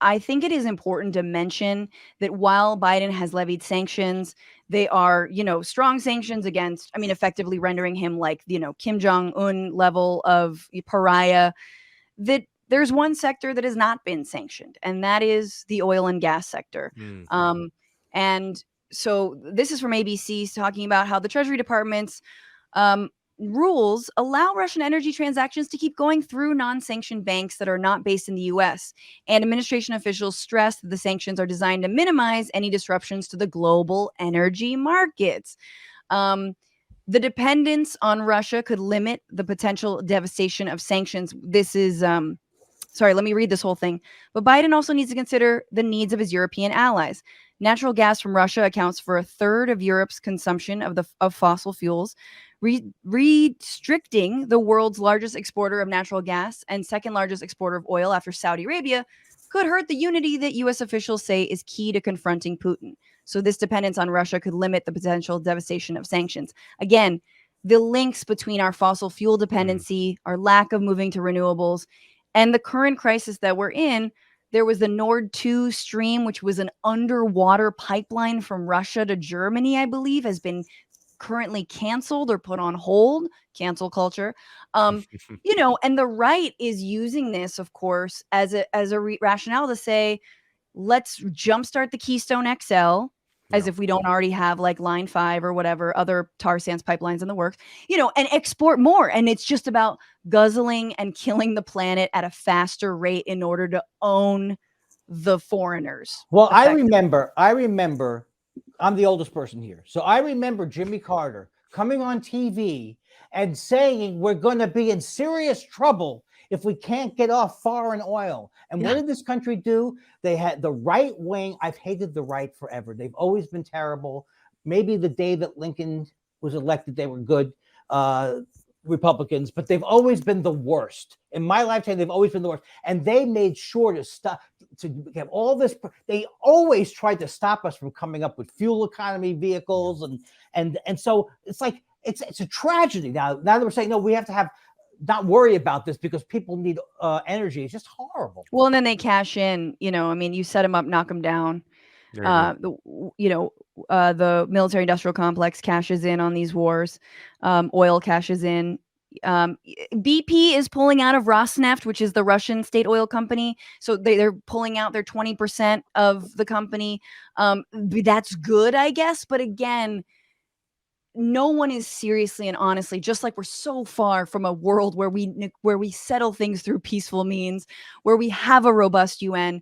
I think it is important to mention that while Biden has levied sanctions, they are, strong sanctions against, effectively rendering him like, Kim Jong-un level of pariah, that there's one sector that has not been sanctioned, and that is the oil and gas sector. Mm. And so this is from ABC talking about how the Treasury Department's um, rules allow Russian energy transactions to keep going through non-sanctioned banks that are not based in the US. And administration officials stress that the sanctions are designed to minimize any disruptions to the global energy markets. Um, the dependence on Russia could limit the potential devastation of sanctions. This is sorry, let me read this whole thing. But Biden also needs to consider the needs of his European allies. Natural gas from Russia accounts for a third of Europe's consumption of fossil fuels, restricting the world's largest exporter of natural gas and second largest exporter of oil after Saudi Arabia could hurt the unity that U.S. officials say is key to confronting Putin. So this dependence on Russia could limit the potential devastation of sanctions. Again, the links between our fossil fuel Mm. dependency, our lack of moving to renewables, and the current crisis that we're in. There was the Nord 2 stream, which was an underwater pipeline from Russia to Germany, I believe, has been currently canceled or put on hold. Cancel culture. And the right is using this, of course, as a rationale to say, let's jumpstart the Keystone XL, as Yeah. if we don't already have like Line 5 or whatever other tar sands pipelines in the works, and export more. And it's just about guzzling and killing the planet at a faster rate in order to own the foreigners. Well, I Effectively. remember, I'm the oldest person here. So I remember Jimmy Carter coming on TV and saying we're going to be in serious trouble if we can't get off foreign oil. And what Yeah. did this country do? They had the right wing. I've hated the right forever. They've always been terrible. Maybe the day that Lincoln was elected, they were good. Republicans, but they've always been the worst. In my lifetime, they've always been the worst. And they made sure to stop, to have all this. They always tried to stop us from coming up with fuel economy vehicles. And so it's like, it's a tragedy. Now that we're saying, no, we have to not worry about this because people need energy. It's just horrible. Well, and then they cash in, you set them up, knock them down. There you go. The military industrial complex cashes in on these wars. Oil cashes in. BP is pulling out of Rosneft, which is the Russian state oil company. So they're pulling out their 20% of the company. That's good, I guess. But again, no one is seriously and honestly, just like we're so far from a world where we settle things through peaceful means, where we have a robust UN.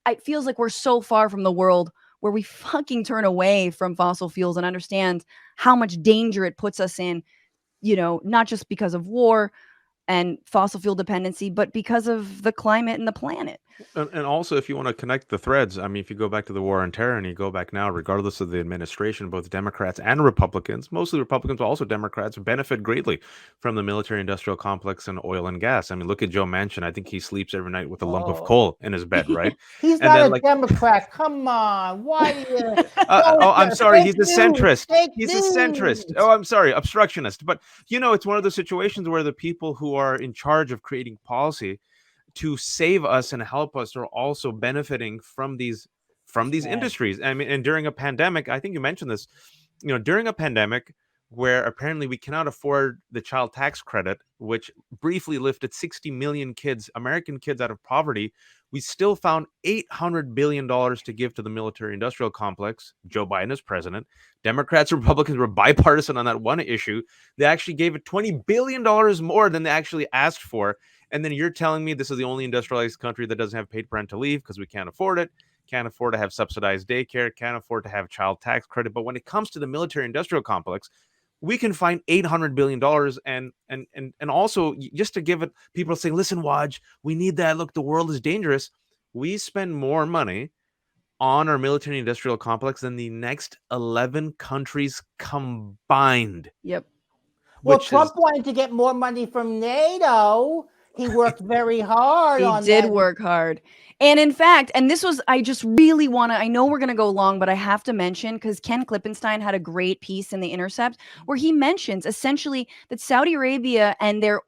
It feels like we're so far from the world where we fucking turn away from fossil fuels and understand how much danger it puts us in, not just because of war and fossil fuel dependency, but because of the climate and the planet. And also, if you want to connect the threads, I mean, if you go back to the war on terror and you go back now, regardless of the administration, both Democrats and Republicans, mostly Republicans, but also Democrats, benefit greatly from the military-industrial complex and oil and gas. I mean, look at Joe Manchin. I think he sleeps every night with a lump of coal in his bed, right? He's And not then, a Democrat. Come on. Why do you? I'm sorry. He's a centrist. Fake He's news. a centrist. Oh, I'm sorry. Obstructionist. But, it's one of those situations where the people who are in charge of creating policy to save us and help us are also benefiting from these industries. I mean, and during a pandemic, I think you mentioned this, during a pandemic where apparently we cannot afford the child tax credit, which briefly lifted 60 million kids, American kids, out of poverty, we still found $800 billion to give to the military industrial complex. Joe Biden is president. Democrats and Republicans were bipartisan on that one issue. They actually gave it $20 billion more than they actually asked for. And then you're telling me this is the only industrialized country that doesn't have paid parental leave because we can't afford it, can't afford to have subsidized daycare, can't afford to have child tax credit. But when it comes to the military industrial complex, we can find $800 billion. And also, just to give it, people saying, listen, Waj, we need that. Look, the world is dangerous. We spend more money on our military industrial complex than the next 11 countries combined. Yep. Well, Trump wanted to get more money from NATO. He worked very hard on that. He did work hard. And in fact, and this was, I just really want to, I know we're going to go long, but I have to mention, because Ken Klippenstein had a great piece in The Intercept where he mentions essentially that Saudi Arabia and their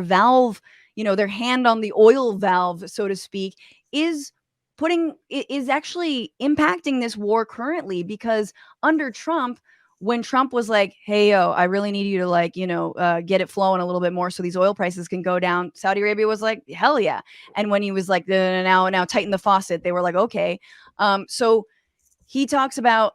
valve, their hand on the oil valve, so to speak, is actually impacting this war currently, because under Trump, when Trump was like, hey, yo, I really need you to like, get it flowing a little bit more so these oil prices can go down, Saudi Arabia was like, hell yeah. And when he was like, now tighten the faucet, they were like, okay. So he talks about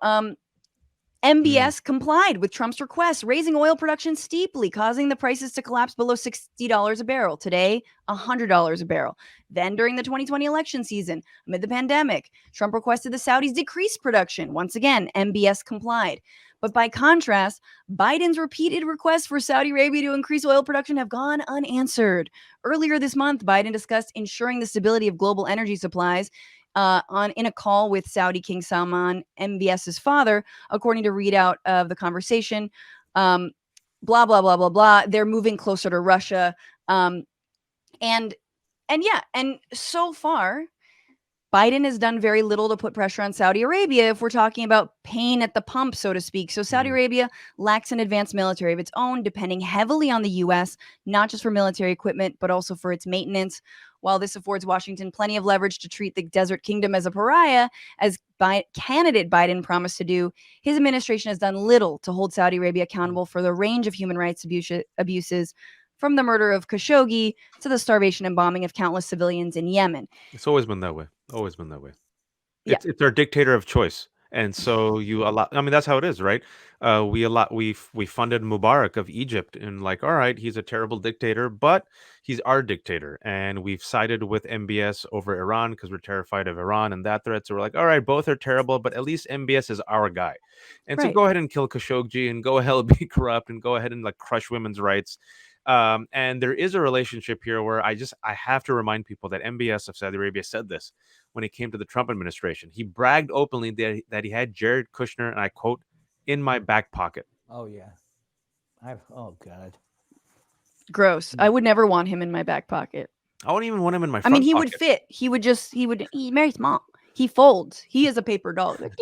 MBS complied with Trump's request, raising oil production steeply, causing the prices to collapse below $60 a barrel. Today, $100 a barrel. Then during the 2020 election season, amid the pandemic, Trump requested the Saudis decrease production. Once again, MBS complied. But by contrast, Biden's repeated requests for Saudi Arabia to increase oil production have gone unanswered. Earlier this month, Biden discussed ensuring the stability of global energy supplies in a call with Saudi King Salman, MBS's father, according to readout of the conversation. Blah, blah, blah, blah, blah. They're moving closer to Russia. And so far, Biden has done very little to put pressure on Saudi Arabia if we're talking about pain at the pump, so to speak. So Saudi Arabia lacks an advanced military of its own, depending heavily on the U.S., not just for military equipment, but also for its maintenance. While this affords Washington plenty of leverage to treat the desert kingdom as a pariah, as candidate Biden promised to do, his administration has done little to hold Saudi Arabia accountable for the range of human rights abuses, from the murder of Khashoggi to the starvation and bombing of countless civilians in Yemen. It's always been that way. Always been that way. Yeah. It's our dictator of choice, and so you allow. I mean, that's how it is, right? We funded Mubarak of Egypt, and like, all right, he's a terrible dictator, but he's our dictator, and we've sided with MBS over Iran because we're terrified of Iran and that threat. So we're like, all right, both are terrible, but at least MBS is our guy, and so Right. go ahead and kill Khashoggi, and go ahead and be corrupt, and go ahead and like crush women's rights. And there is a relationship here where I have to remind people that MBS of Saudi Arabia said this when it came to the Trump administration. He bragged openly that he had Jared Kushner, and I quote, in my back pocket. Oh yeah. Oh God. Gross. I would never want him in my back pocket. I wouldn't even want him in my I front mean, he pocket. would fit. He's very small. He folds. He is a paper doll. Yep.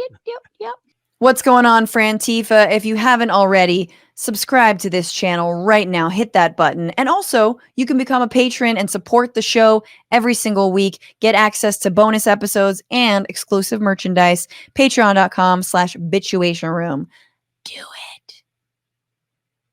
What's going on, Frantifa? If you haven't already, subscribe to this channel right now. Hit that button. And also, you can become a patron and support the show every single week. Get access to bonus episodes and exclusive merchandise. Patreon.com/Bitchuation Room. Do